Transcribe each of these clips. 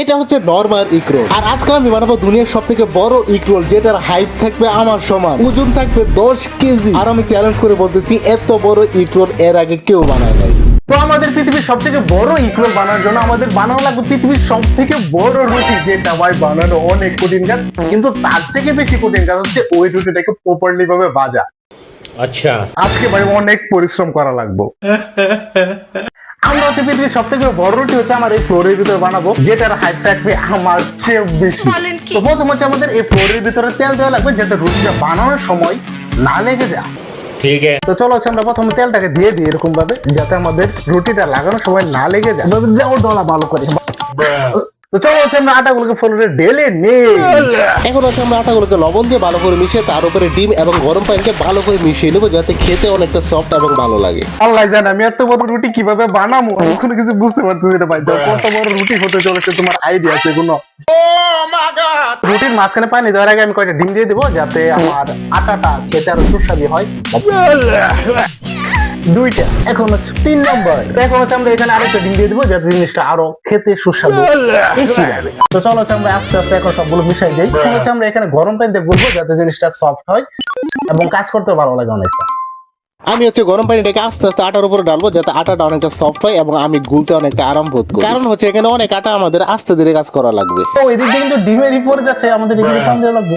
এটা হচ্ছে normal egg roll. আর আজকে আমি বানাবো দুনিয়ার সব থেকে বড় এগ রোল, যেটার হাইট থাকবে আমার সমান, ওজন থাকবে 10 কেজি। আর আমি চ্যালেঞ্জ করে বলতেছি, এত বড় এগ রোল এর আগে কেউ বানায় নাই। তো আমাদের পৃথিবীর সব থেকে বড় এগ রোল বানানোর জন্য আমাদের বানানো লাগবে পৃথিবীর সব থেকে বড় রুটি, যেটা ভাই বানানো অনেক কঠিন কাজ। কিন্তু তার থেকে বেশি কঠিন কাজ হচ্ছে ওই রুটিটাকে প্রপারলি ভাবে ভাজা। আচ্ছা, আজকে ভাই অনেক পরিশ্রম করা লাগবে। আমরা হচ্ছে পৃথিবীর সব থেকে বড় রুটি হচ্ছে আমার এই ফ্লোরের ভিতরে বানাবো, যেটার হাইট থাকবে আমার চেয়ে বেশি। তো প্রথম হচ্ছে আমাদের এই ফ্লোরের ভিতরে তেল দেওয়া লাগবে, যাতে রুটিটা বানানোর সময় না লেগে যায়। ঠিক আছে। তো চলো হচ্ছে আমরা প্রথমে তেলটাকে দিয়ে দিই এরকম ভাবে, যাতে আমাদের রুটিটা লাগানোর সময় না লেগে যায়। ডলা ভালো করে। তো চলো হচ্ছে আমরা আটাগুলোকে ফ্লোরে ঢেলে নেই। এখন হচ্ছে আমরা আটাগুলোকে লবণ দিয়ে ভালো করে মিশিয়ে তার উপরে ডিম এবং গরম পানিকে ভালো করে মিশিয়ে নেবো, যাতে খেতে অনেকটা সফট এবং ভালো লাগে। আল্লাহ জানে আমি এত বড় রুটি কিভাবে বানাবো, আমি কোনো কিছু বুঝতে পারতেছি না ভাই। কত বড় রুটি হতে চলেছে, তোমার আইডিয়া আছে কোনো? রুটির মাঝখানে পানি দেওয়ার আগে আমি কয়েকটা ডিম দিয়ে দেবো, যাতে আমার আটাটা খেতে আরো সুস্বাদু হয়। দুইটা। এখন হচ্ছে 3 নম্বর। এখন হচ্ছে আমরা এখানে আরেকটা ডিম দিয়ে দেবো, যাতে জিনিসটা আরো খেতে সুস্বাদু বেশি লাগে। তো চলো হচ্ছে আমরা আস্তে আস্তে এখন সবগুলো মিশাই দিই। এখন হচ্ছে আমরা এখানে গরম পানিতে গুলবো, যাতে জিনিসটা সফট হয় এবং কাজ করতে ভালো লাগে অনেকটা। আমি হচ্ছে গরম পানিটাকে আস্তে আস্তে আটার উপরে ডালবো, যাতে আটাটা অনেকটা সফট হয় এবং আমি গুলতে অনেকটা আরাম বোধ করি। কারণ হচ্ছে এখানে অনেক আটা আমাদের আস্তে ধীরে কাজ করা লাগবে। তো এদিক দিয়ে কিন্তু ডিমেরই পড়ে যাচ্ছে, আমাদের এদিকে পান দেওয়া লাগবে।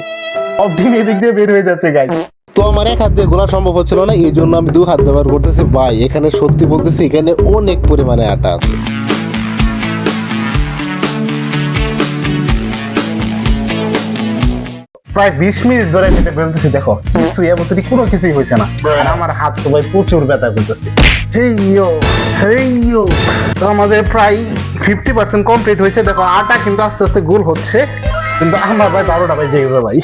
সব ডিম এদিক দিয়ে বের হয়ে যাচ্ছে গাইস। তো আমার এক হাত দিয়ে গোলা সম্ভব হচ্ছিল না, এই জন্য আমি 2 হাত ব্যবহার করতেছি। ভাই এখানে সত্যি বলতেছি, এখানে অনেক পরিমাণে আটা আছে। প্রায় 20 মিনিট ধরে এটা বেলতেছি, দেখো কিছু এবতরি কোনো কিছুই হয়েছে না। আর আমার হাত তো ভাই প্রচুর ব্যথা করতেছে। হেইয়ো তো আমাদের প্রায় 50% কমপ্লিট হয়েছে। দেখো আটা কিন্তু আস্তে আস্তে গোল হচ্ছে, কিন্তু আমার ভাই 12টা বাজে গেছে ভাই।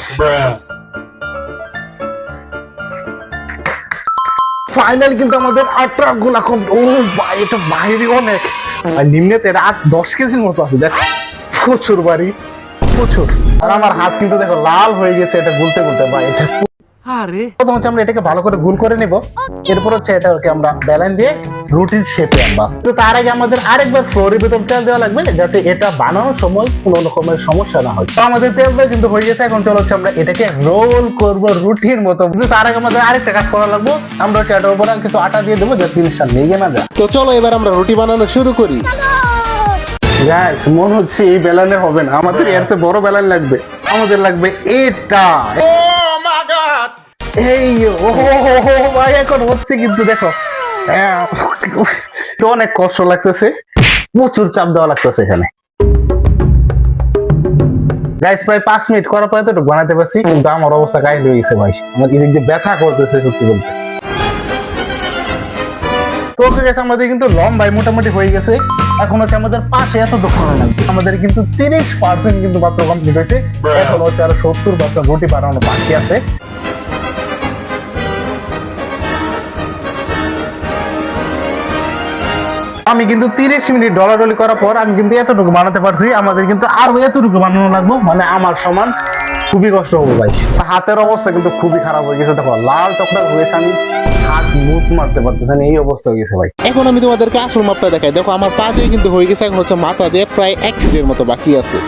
ফাইনাল কিন্তু আমাদের আটা গোলা কম। ও ভাই এটা বাইরে অনেক, আর নিম্নেতে এটা 8-10 কেজির মতো আছে। দেখো প্রচুর বাড়ি, প্রচুর। আর আমার হাত কিন্তু দেখো লাল হয়ে গেছে এটা গুলতে গুলতে। ভাই এটা প্রথম হচ্ছে আমরা এটাকে ভালো করে গুল করে নিব। এরপর হচ্ছে এটাকে আমরা বেলন দিয়ে রুটির শেপে আনবো। তো তার আগে আমাদের আরেকবার ফ্লোরের ভিতর তেল দেওয়া লাগবে, যাতে এটা বানানোর সময় কোনো রকমের সমস্যা না হয়। তো আমাদের তেলটা কিন্তু হয়ে গেছে। এখন চলো হচ্ছে আমরা এটাকে রোল করব রুটির মতো। কিন্তু তার আগে আমাদের আরেকটা কাজ করা লাগবে, আমরা হচ্ছে এটার উপর কিছু আটা দিয়ে দেবো, যাতে জিনিসটা লেগে না যায়। তো চলো এবার আমরা রুটি বানানো শুরু করি। গাইস মনে হচ্ছে এই বেলানে হবে না, আমাদের এর চেয়ে বড় বেলান লাগবে। আমাদের লাগবে এটা। এই ও ভাই এখন হচ্ছে কিন্তু দেখো তো অনেক কষ্ট লাগতেছে, প্রচুর চাপ দেওয়া লাগতেছে এখানে। গাইস প্রায় 5 মিনিট করার পরে তো একটু বানাতে পারছি, কিন্তু আমার অবস্থা গায়ে হয়ে গেছে ভাই। আমার এদিক দিয়ে ব্যথা করতেছে সত্যি বলতে। তো ওকে গেছে আমাদের কিন্তু লম্বাই মোটামুটি হয়ে গেছে। এখন হচ্ছে আমাদের পাশে এত দোকান লাগবে। আমাদের কিন্তু 30% কিন্তু মাত্র কমপ্লিট হয়েছে। এখন হচ্ছে আরো 70% রুটি বানানো বাকি আছে। আমি কিন্তু 30 মিনিট ডলাডলি করার পর আমি কিন্তু এতটুকু বানাতে পারছি। আমাদের কিন্তু আরো এতটুকু বানানো লাগবে, মানে আমার সমান। খুবই কষ্ট হবে ভাই। হাতের অবস্থা কিন্তু খুবই খারাপ হয়ে গেছে, দেখো লাল টকটক হয়েছে। আমি হাত মুখ মারতে পারতেছি না, এই অবস্থা হয়ে গেছে ভাই। এখন আমি তোমাদেরকে আসল মাপটা দেখাই। দেখো আমার পা দিয়ে কিন্তু হয়ে গেছে। এখন হচ্ছে মাথা দিয়ে প্রায় 1 ফিটের মতো বাকি আছে।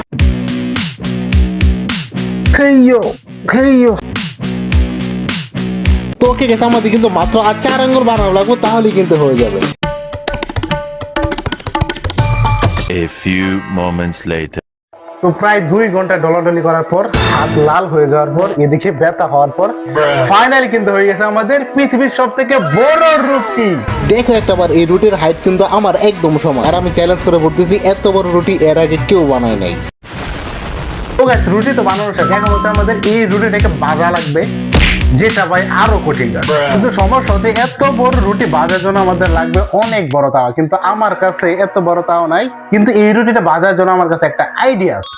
তো ওকে গেছে আমাদের কিন্তু মাত্র আর 4 আঙ্গুল বানানো লাগবে, তাহলেই কিন্তু হয়ে যাবে। A few moments later. তো প্রায় 2 ঘন্টা ডলাডলি করার পর, হাত লাল হয়ে যাওয়ার পর, এদিকে ব্যথা হওয়ার পর ফাইনালি কিন্তু হয়ে গেছে আমাদের পৃথিবীর সব থেকে বড় রুটি। দেখো একটাবার এই রুটির হাইট কিন্তু আমার একদম সমান। আর আমি চ্যালেঞ্জ করে বলতেছি, এত বড় রুটি এর আগে কেউ বানায় নাই। তো গাইস রুটি তো বানানো শেষ। এখন হচ্ছে আমাদের এই রুটিটাকে ভাজা লাগবে, যেটা ভাই আরো কঠিন কাজ। কিন্তু সমস্যা হচ্ছে এত বড় রুটি ভাজার জন্য আমাদের লাগবে অনেক বড় তাওয়া, কিন্তু আমার কাছে এত বড় তাওয়া নাই। কিন্তু এই রুটিটা ভাজার জন্য আমার কাছে একটা আইডিয়া আছে।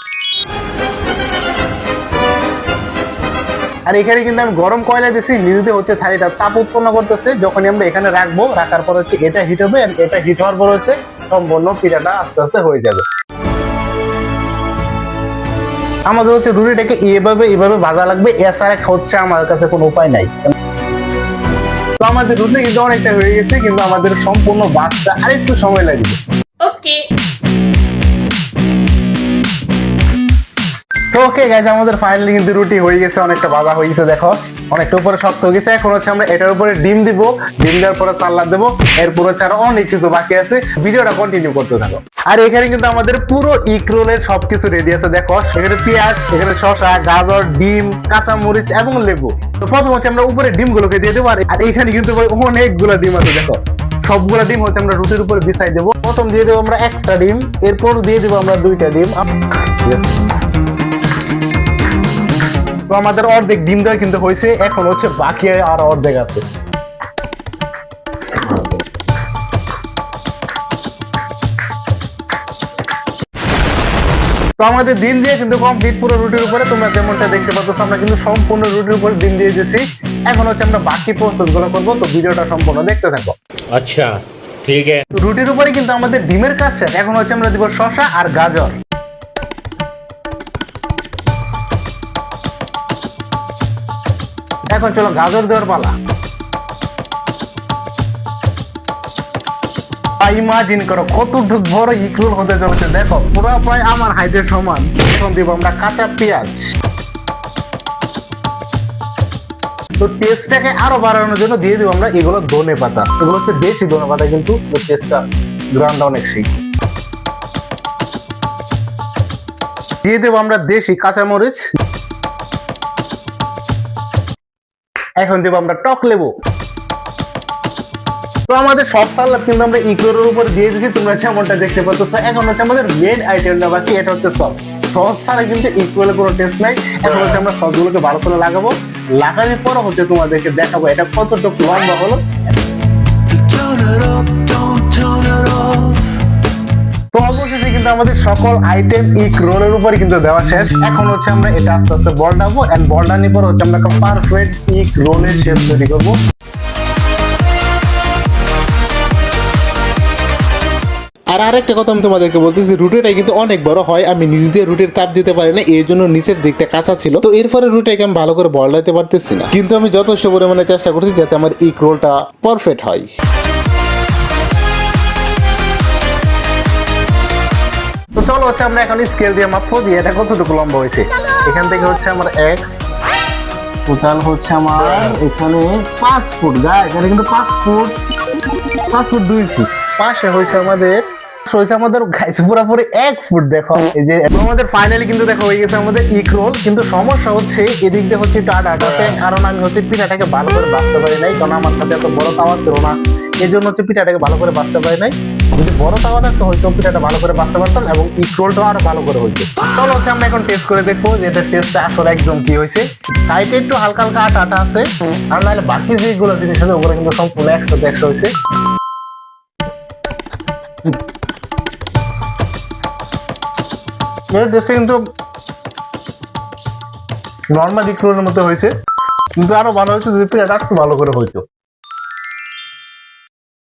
আর এখানে কিন্তু আমি গরম কয়লা দিয়েছি, নিজেতে হচ্ছে থালিটা তাপ উৎপন্ন করতেছে। যখনই আমরা এখানে রাখবো, রাখার পর হচ্ছে এটা হিট হবে, আর এটা হিট হওয়ার পর হচ্ছে সম্পূর্ণ পিঠাটা আস্তে আস্তে হয়ে যাবে। আমাদের হচ্ছে রুটিটাকে এইভাবে ভাজা লাগবে, এছাড়া হচ্ছে আমার কাছে কোনো উপায় নাই। তো আমাদের রুটি কিন্তু অনেকটা হয়ে গেছে, কিন্তু আমাদের সম্পূর্ণ ভাজতে আরেকটু সময় লাগবে। ওকে। ওকে গাইজ, আমাদের ফাইনালি কিন্তু রুটি হয়ে গেছে, অনেকটা ভাজা হয়ে গেছে, দেখো অনেকটা উপরে শক্ত হয়ে গেছে। এখন হচ্ছে আমরা এটার উপরে ডিম দিব, ডিম দেওয়ার পরে সালাদ দেবো, এরপর হচ্ছে আরো অনেক কিছু বাকি আছে, ভিডিওটা কন্টিনিউ করতে থাকো। আর এখানে কিন্তু আমাদের পুরো এগ রোলের সবকিছু রেডি আছে, দেখো এখানে পেঁয়াজ, এখানে শসা, গাজর, ডিম, কাঁচা মরিচ এবং লেবু। তো প্রথম হচ্ছে আমরা উপরে ডিমগুলোকে দিয়ে দেবো, আর এখানে কিন্তু ভাই অনেকগুলো ডিম আছে, দেখো সবগুলো ডিম হচ্ছে আমরা রুটির উপরে বিছাই দেবো। প্রথম দিয়ে দেবো আমরা একটা ডিম, এরপর দিয়ে দেবো আমরা দুইটা ডিম। তো আমাদের অর্ধেক ডিম দেওয়া কিন্তু হয়েছে, এখন হচ্ছে বাকি আর অর্ধেক আছে। তো আমাদের ডিম দিয়ে কিন্তু কমপ্লিট পুরো রুটির উপরে, তোমরা যেমনটা দেখতে পাচ্ছ আমরা কিন্তু সম্পূর্ণ রুটির উপরে ডিম দিয়ে দিয়েছি। এখন হচ্ছে আমরা বাকি প্রসেস গুলো করবো, তো ভিডিওটা সম্পূর্ণ দেখতে থাকো। अच्छा ठीक है। রুটির উপরে কিন্তু আমাদের ডিমের কাজ শেষ, এখন হচ্ছে আমরা দিব শসা আর গাজর। এখন চলো গাজর দেওয়ার পালা। ইমাজিন করো কতটুকু বড় এগ রোল হতে চলেছে, দেখো পুরো প্রায় আমার হাইটের সমান। এখন দিব আমরা কাঁচা পেঁয়াজ। তো টেস্টটাকে আরো বাড়ানোর জন্য দিয়ে দিব আমরা এগুলো ধনে পাতা, এগুলো হচ্ছে দেশি ধনে পাতা, কিন্তু টেস্টটা গ্রান্ডটা অনেক সেই। দিয়ে দেবো আমরা দেশি কাঁচামরিচ। এখন দেবো আমরা টক লেবু। তো আমাদের সব সালাদ কিন্তু আমরা এগ রোলের উপর দিয়ে দিয়েছি, তোমরা যেমনটা দেখতে পাচ্ছ। এখন হচ্ছে আমাদের মেন আইটেমটা বাকি, এটা হচ্ছে সস। সস ছাড়া কিন্তু এগ রোলের কোনো টেস্ট নাই। এখন হচ্ছে আমরা সসগুলোকে ভালো করে লাগাবো, লাগানোর পর হচ্ছে তোমাদেরকে দেখাবো এটা কতটুকু লম্বা হলো। তো অবশেষে কিন্তু আমাদের সকল আইটেম এগ রোলের উপরে কিন্তু দেওয়া শেষ। এখন হচ্ছে আমরা এটা আস্তে আস্তে বলটাবো, এন্ড বলটানোর পর হচ্ছে আমরা একটা পারফেক্ট এগ রোলের শেপ তৈরি করবো। আর আরেকটা কথা আমি তোমাদেরকে বলতেছি, রুটিটা কিন্তু অনেক বড় হয়, আমি নিচ দিয়ে রুটির তাপ দিতে পারি না, এই জন্য নিচের দিকটা কাঁচা ছিল। তো এরপরে রুটিটাকে আমি ভালো করে বলাইতে পারতেছি না, কিন্তু আমি যথেষ্ট পরিমাণে চেষ্টা করছি যাতে আমার এগ রোলটা পারফেক্ট হয়। তো চলো হচ্ছে আমরা এখন স্কেল দিয়ে মাপবো, দিয়ে এটা কতটুকু লম্বা হয়েছে। এখান থেকে হচ্ছে আমার এক টোটাল হচ্ছে আমার এখানে 5 ফুট, গাইস এটা কিন্তু 5 ফুট 2 ইঞ্চি। পাশে হয়েছে আমাদের গাইস পুরোপুরি 1 ফুট। দেখো এই যে আমাদের ফাইনালি কিন্তু দেখো হয়ে গেছে আমাদের এগ রোল। কিন্তু সমস্যা হচ্ছে এদিক দিয়ে হচ্ছে একটু আটা আছে, কারণ আমি হচ্ছে পিঠাটাকে ভালো করে বাছতে পারি নাই, কারণ আমার কাছে এত বড় তাওয়া ছিল না, এই জন্য হচ্ছে পিঠাটাকে ভালো করে বাছতে পারি নাই। যদি বড় তাওয়া থাকতো হয়তো পিঠাটা ভালো করে বাছতে পারতাম এবং এগ রোলটাও আরো ভালো করে হইতো। তাহলে হচ্ছে আমরা এখন টেস্ট করে দেখবো যে এটা টেস্টটা আসলে একদম কি হয়েছে। সাইডে একটু হালকা হালকা আটা আছে, আর নাহলে বাকি যেগুলো জিনিস আছে ওগুলো কিন্তু সম্পূর্ণ 100 হয়েছে। টেস্টটা কিন্তু নর্মাল এগ রোলের মতো হয়েছে, কিন্তু আরো ভালো হয়েছে যদি পিঠাটা একটু ভালো করে হইতো।